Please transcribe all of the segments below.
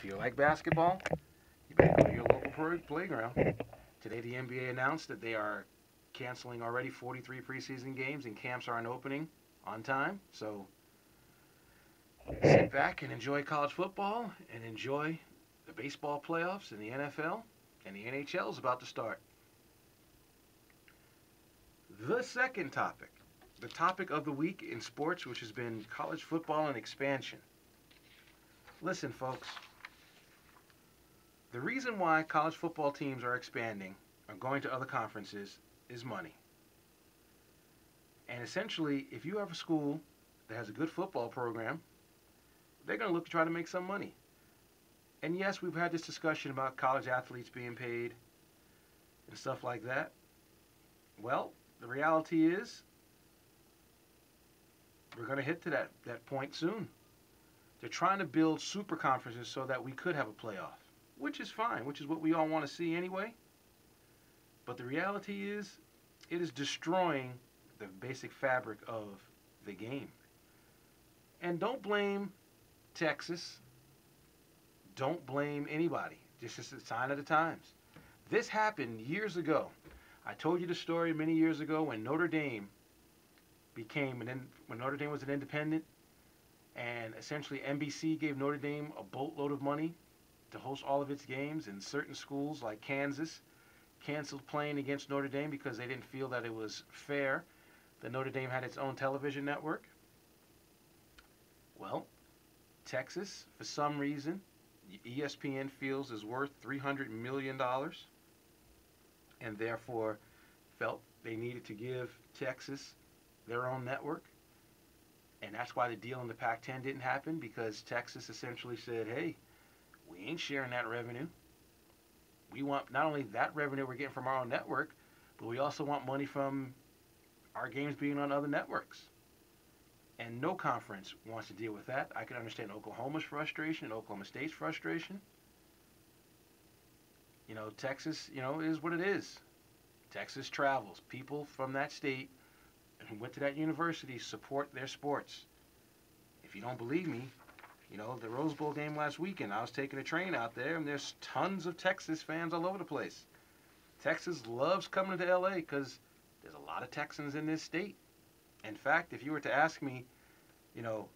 If you like basketball, you better go to your local playground. Today, the NBA announced that they are canceling already 43 preseason games and camps aren't opening on time. So sit back and enjoy college football and enjoy the baseball playoffs and the NFL, and the NHL is about to start. The second topic, the topic of the week in sports, which has been college football and expansion. Listen, folks, the reason why college football teams are expanding or going to other conferences is money. And essentially, if you have a school that has a good football program, they're going to look to try to make some money. And yes, we've had this discussion about college athletes being paid and stuff like that. Well, the reality is we're going to hit to that point soon. They're trying to build super conferences so that we could have a playoff, which is fine, which is what we all want to see anyway. But the reality is it is destroying the basic fabric of the game. And don't blame Texas. Don't blame anybody. This is a sign of the times. This happened years ago. I told you the story many years ago when Notre Dame when Notre Dame was an independent, and essentially NBC gave Notre Dame a boatload of money to host all of its games, and certain schools like Kansas canceled playing against Notre Dame because they didn't feel that it was fair that Notre Dame had its own television network. Well, Texas, for some reason, ESPN feels is worth $300 million and therefore felt they needed to give Texas their own network. And that's why the deal in the Pac-10 didn't happen, because Texas essentially said, hey, we ain't sharing that revenue. We want not only that revenue we're getting from our own network, but we also want money from our games being on other networks. And no conference wants to deal with that. I can understand Oklahoma's frustration and Oklahoma State's frustration. Texas, is what it is. Texas travels. People from that state who went to that university support their sports. If you don't believe me, the Rose Bowl game last weekend, I was taking a train out there, and there's tons of Texas fans all over the place. Texas loves coming to LA because there's a lot of Texans in this state. In fact, if you were to ask me,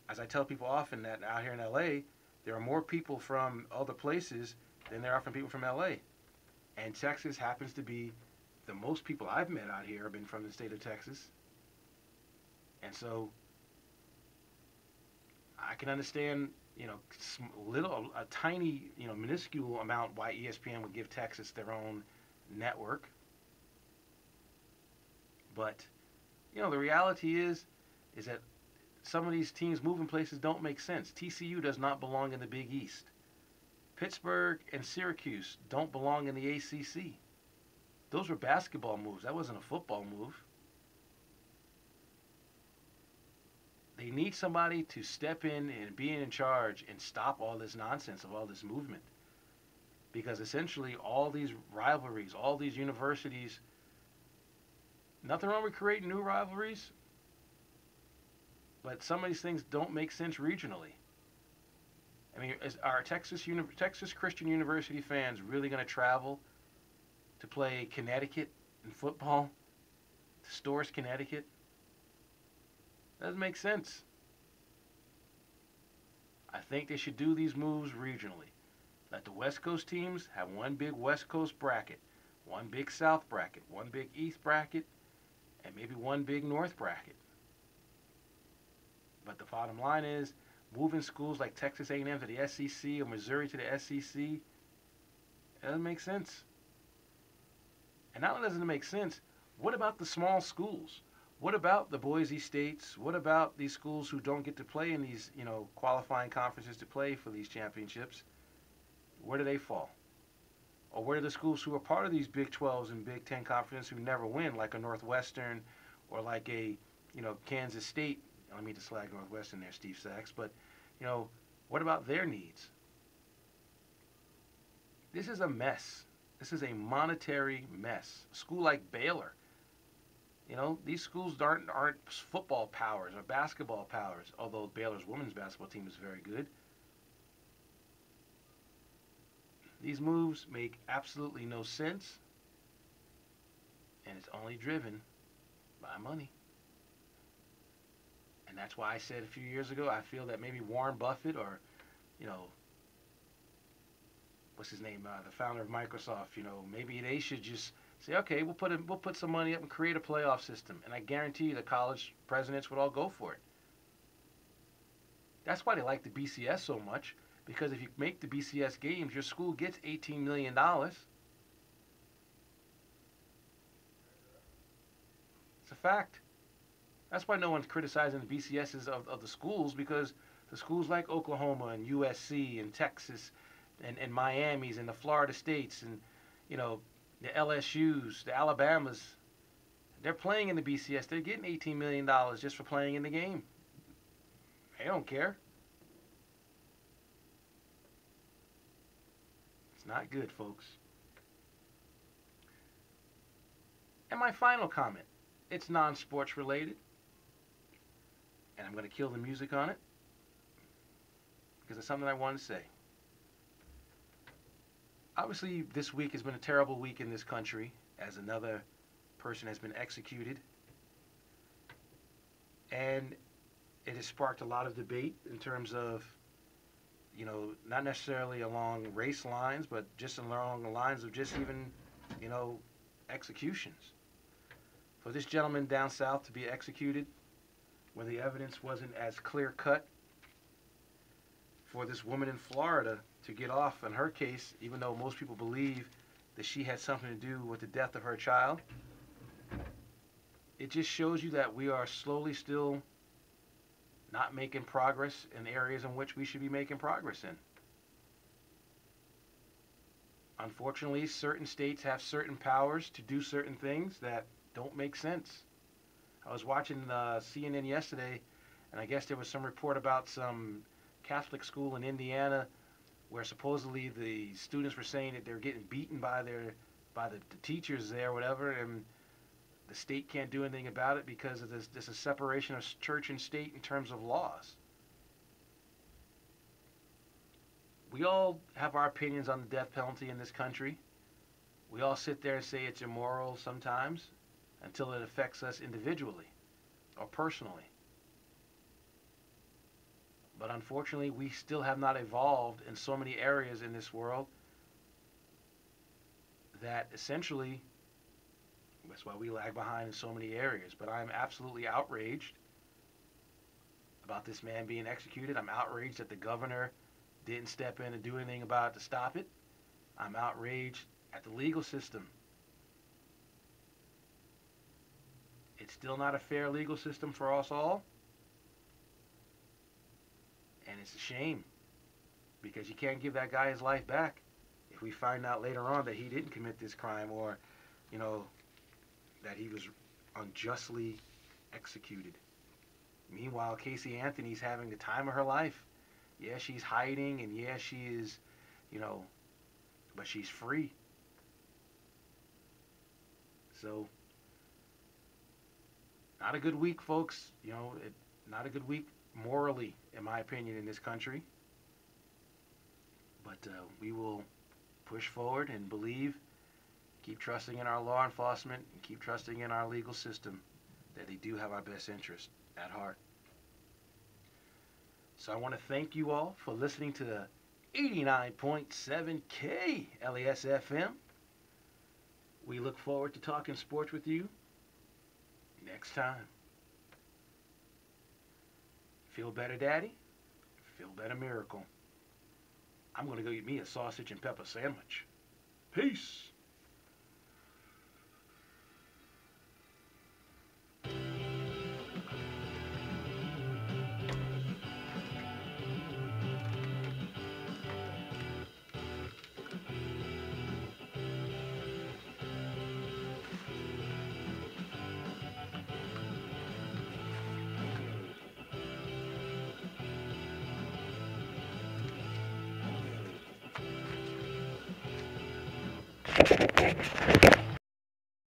as I tell people often, that out here in LA, there are more people from other places than there are from people from LA. And Texas happens to be the most people I've met out here have been from the state of Texas. And so I can understand, a tiny, minuscule amount why ESPN would give Texas their own network. But, the reality is that some of these teams moving places don't make sense. TCU does not belong in the Big East. Pittsburgh and Syracuse don't belong in the ACC. Those were basketball moves. That wasn't a football move. They need somebody to step in and be in charge and stop all this nonsense of all this movement. Because essentially all these rivalries, all these universities, nothing wrong with creating new rivalries, but some of these things don't make sense regionally. I mean, are Texas Christian University fans really going to travel to play Connecticut in football? To Storrs, Connecticut? Doesn't make sense. I think they should do these moves regionally. Let the West Coast teams have one big West Coast bracket, one big South bracket, one big East bracket, and maybe one big North bracket. But the bottom line is, moving schools like Texas A&M to the SEC or Missouri to the SEC, it doesn't make sense. And not only doesn't it make sense, what about the small schools? What about the Boise States? What about these schools who don't get to play in these, qualifying conferences to play for these championships? Where do they fall? Or where are the schools who are part of these Big 12s and Big 10 conferences who never win, like a Northwestern or like a, Kansas State? I don't mean to slag Northwestern there, Steve Sachs, but, what about their needs? This is a mess. This is a monetary mess. A school like Baylor, these schools aren't football powers or basketball powers, although Baylor's women's basketball team is very good. These moves make absolutely no sense, and it's only driven by money. And that's why I said a few years ago, I feel that maybe Warren Buffett or, you know, what's his name, the founder of Microsoft, you know, maybe they should just say, okay, we'll put some money up and create a playoff system. And I guarantee you the college presidents would all go for it. That's why they like the BCS so much, because if you make the BCS games, your school gets $18 million. It's a fact. That's why no one's criticizing the BCSs of the schools, because the schools like Oklahoma and USC and Texas and Miami's and the Florida States and, you know, the LSU's, the Alabamas, they're playing in the BCS. They're getting $18 million just for playing in the game. They don't care. It's not good, folks. And my final comment, it's non-sports related. And I'm going to kill the music on it because it's something I want to say. Obviously, this week has been a terrible week in this country as another person has been executed. And it has sparked a lot of debate in terms of, you know, not necessarily along race lines, but just along the lines of just even, you know, executions. For this gentleman down south to be executed where the evidence wasn't as clear-cut, for this woman in Florida to get off in her case, even though most people believe that she had something to do with the death of her child, it just shows you that we are slowly still not making progress in areas in which we should be making progress in. Unfortunately, certain states have certain powers to do certain things that don't make sense. I was watching CNN yesterday, and I guess there was some report about some Catholic school in Indiana where supposedly the students were saying that they're getting beaten by the teachers there or whatever, and the state can't do anything about it because of this is separation of church and state in terms of laws. We all have our opinions on the death penalty in this country. We all sit there and say it's immoral sometimes until it affects us individually or personally. But unfortunately, we still have not evolved in so many areas in this world that essentially, that's why we lag behind in so many areas. But I'm absolutely outraged about this man being executed. I'm outraged that the governor didn't step in and do anything about it to stop it. I'm outraged at the legal system. It's still not a fair legal system for us all. And it's a shame because you can't give that guy his life back if we find out later on that he didn't commit this crime or, you know, that he was unjustly executed. Meanwhile, Casey Anthony's having the time of her life. Yeah, she's hiding, and yeah, she is, you know, but she's free. So, not a good week, folks. You know, not a good week morally, in my opinion, in this country. But we will push forward and believe, keep trusting in our law enforcement, and keep trusting in our legal system that they do have our best interest at heart. So I want to thank you all for listening to the 89.7K LAS FM. We look forward to talking sports with you next time. Feel better, Daddy? Feel better, Miracle. I'm going to go eat me a sausage and pepper sandwich. Peace.